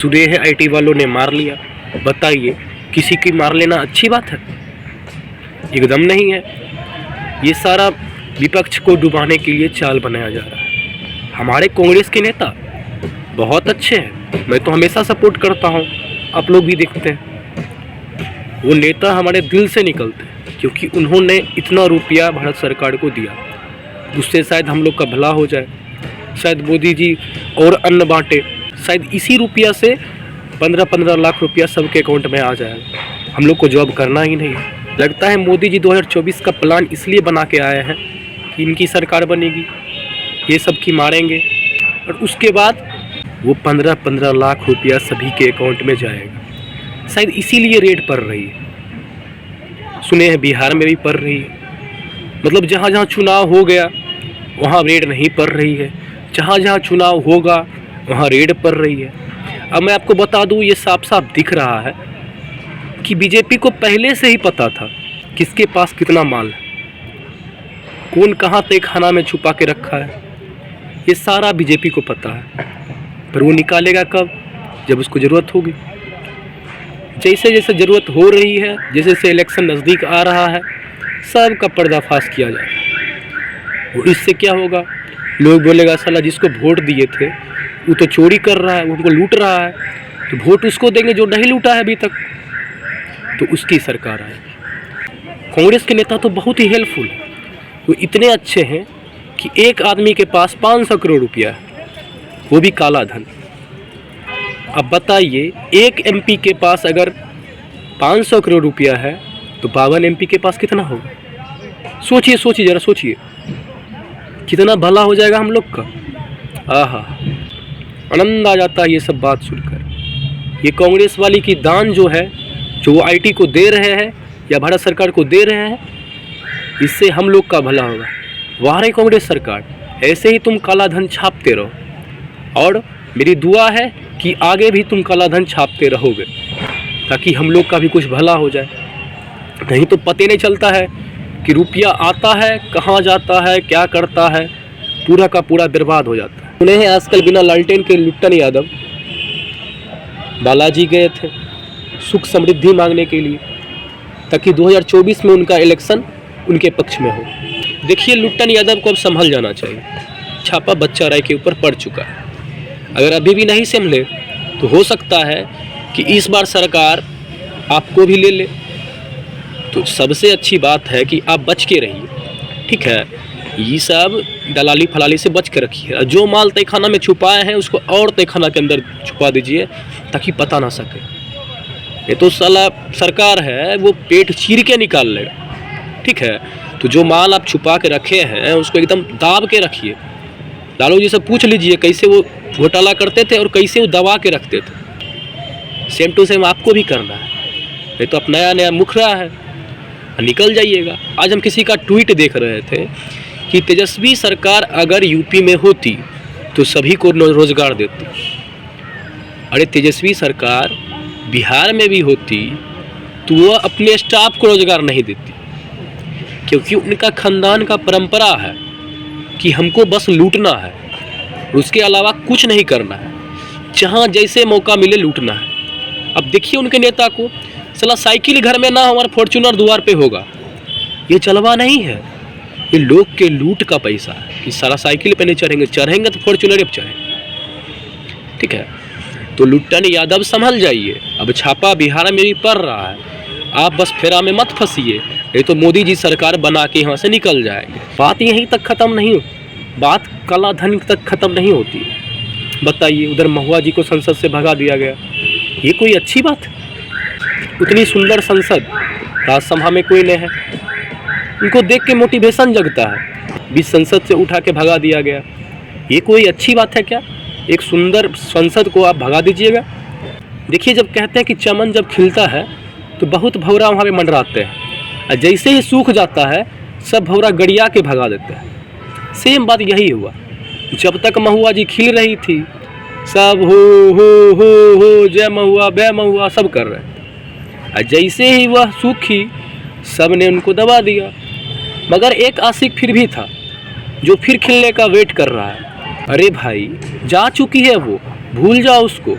सुने हैं आईटी वालों ने मार लिया। बताइए, किसी की मार लेना अच्छी बात है? एकदम नहीं है। ये सारा विपक्ष को डुबाने के लिए चाल बनाया जा रहा है। हमारे कांग्रेस के नेता बहुत अच्छे हैं, मैं तो हमेशा सपोर्ट करता हूँ, आप लोग भी देखते हैं। वो नेता हमारे दिल से निकलते हैं क्योंकि उन्होंने इतना रुपया भारत सरकार को दिया, उससे शायद हम लोग का भला हो जाए, शायद मोदी जी और अन्न बांटे, शायद इसी रुपया से 15-15 लाख रुपया सबके अकाउंट में आ जाए। हम लोग को जॉब करना ही नहीं। लगता है मोदी जी 2024 का प्लान इसलिए बना के आए हैं कि इनकी सरकार बनेगी, ये सब की मारेंगे और उसके बाद वो 15-15 लाख रुपया सभी के अकाउंट में जाएगा। शायद इसीलिए रेड पड़ रही है। सुने हैं बिहार में भी पड़ रही है। मतलब जहाँ जहाँ चुनाव हो गया वहाँ रेड नहीं पड़ रही है, जहाँ जहाँ चुनाव होगा वहाँ रेड पड़ रही है। अब मैं आपको बता दूँ, ये साफ साफ दिख रहा है कि बीजेपी को पहले से ही पता था किसके पास कितना माल है, कौन कहाँ तय खाना में छुपा के रखा है। ये सारा बीजेपी को पता है, पर वो निकालेगा कब? जब उसको ज़रूरत होगी। जैसे जैसे ज़रूरत हो रही है, जैसे जैसे इलेक्शन नज़दीक आ रहा है, सब का पर्दाफाश किया जाएगा। और इससे क्या होगा? लोग बोलेगा साला जिसको वोट दिए थे वो तो चोरी कर रहा है, वो उनको लूट रहा है, तो वोट उसको देंगे जो नहीं लूटा है अभी तक, तो उसकी सरकार आएगी। कांग्रेस के नेता तो बहुत ही हेल्पफुल है, वो इतने अच्छे हैं कि एक आदमी के पास 500 करोड़ रुपया है, वो भी काला धन। अब बताइए, एक एमपी के पास अगर 500 करोड़ रुपया है तो 52 एमपी के पास कितना होगा? सोचिए सोचिए, ज़रा सोचिए, कितना भला हो जाएगा हम लोग का। आहा, आनंद आ जाता है ये सब बात सुनकर। ये कांग्रेस वाली की दान जो है, जो वो आईटी को दे रहे हैं या भारत सरकार को दे रहे हैं, इससे हम लोग का भला होगा। वाह रे कांग्रेस सरकार, ऐसे ही तुम काला धन छापते रहो और मेरी दुआ है कि आगे भी तुम काला धन छापते रहोगे ताकि हम लोग का भी कुछ भला हो जाए। नहीं तो पता नहीं चलता है कि रुपया आता है, कहाँ जाता है, क्या करता है, पूरा का पूरा बर्बाद हो जाता है। उन्हें आजकल बिना लालटेन के लुट्टन यादव बालाजी गए थे सुख समृद्धि मांगने के लिए ताकि 2024 में उनका इलेक्शन उनके पक्ष में हो। देखिए, लुट्टन यादव को अब संभल जाना चाहिए। छापा बच्चा राय के ऊपर पड़ चुका है। अगर अभी भी नहीं संभले तो हो सकता है कि इस बार सरकार आपको भी ले ले। तो सबसे अच्छी बात है कि आप बच के रहिए, ठीक है? ये सब दलाली फलाली से बच के रखिए। जो माल तहखाना में छुपाए हैं उसको और तहखाना के अंदर छुपा दीजिए ताकि पता ना सके। ये तो साला सरकार है, वो पेट चीर के निकाल लेगा, ठीक है? तो जो माल आप छुपा के रखे हैं उसको एकदम दाब के रखिए। लालू जी से पूछ लीजिए कैसे वो घोटाला करते थे और कैसे वो दबा के रखते थे। सेम टू सेम आपको भी करना है। ये तो अब नया नया मुख रहा है, निकल जाइएगा। आज हम किसी का ट्वीट देख रहे थे कि तेजस्वी सरकार अगर यूपी में होती तो सभी को रोजगार देती। अरे तेजस्वी सरकार बिहार में भी होती तो वह अपने स्टाफ को रोजगार नहीं देती, क्योंकि उनका खानदान का परंपरा है कि हमको बस लूटना है, उसके अलावा कुछ नहीं करना है, जहाँ जैसे मौका मिले लूटना है। अब देखिए उनके नेता को, साला साइकिल घर में ना हमारा फॉर्च्यूनर द्वार पे होगा, ये चलवा नहीं है, ये लोग के लूट का पैसा है कि सारा साइकिल पे नहीं चढ़ेंगे तो फॉर्च्यूनर पे चढ़ेंगे, ठीक है? तो लुट्टन यादव संभल जाइए। अब छापा बिहार में भी पड़ रहा है, आप बस फेरा में मत फंसिए, नहीं तो मोदी जी सरकार बना के यहाँ से निकल जाएंगे। बात यहीं तक ख़त्म नहीं हो, बात काला धन तक ख़त्म नहीं होती है। बताइए, उधर महुआ जी को संसद से भगा दिया गया, ये कोई अच्छी बात है? उतनी सुंदर संसद, राज्यसभा में कोई नहीं है, उनको देख के मोटिवेशन जगता है, बीच संसद से उठा के भगा दिया गया। ये कोई अच्छी बात है क्या? एक सुंदर संसद को आप भगा दीजिएगा। देखिए, जब कहते हैं कि चमन जब खिलता है तो बहुत भौरा वहाँ पे मंडराते हैं, और जैसे ही सूख जाता है सब भौरा गड़िया के भगा देते हैं। सेम बात यही हुआ। जब तक महुआ जी खिल रही थी, सब हो जय महुआ बे महुआ सब कर रहे हैं, और जैसे ही वह सूखी सब ने उनको दबा दिया। मगर एक आशिक फिर भी था जो फिर खिलने का वेट कर रहा है। अरे भाई, जा चुकी है वो, भूल जाओ उसको।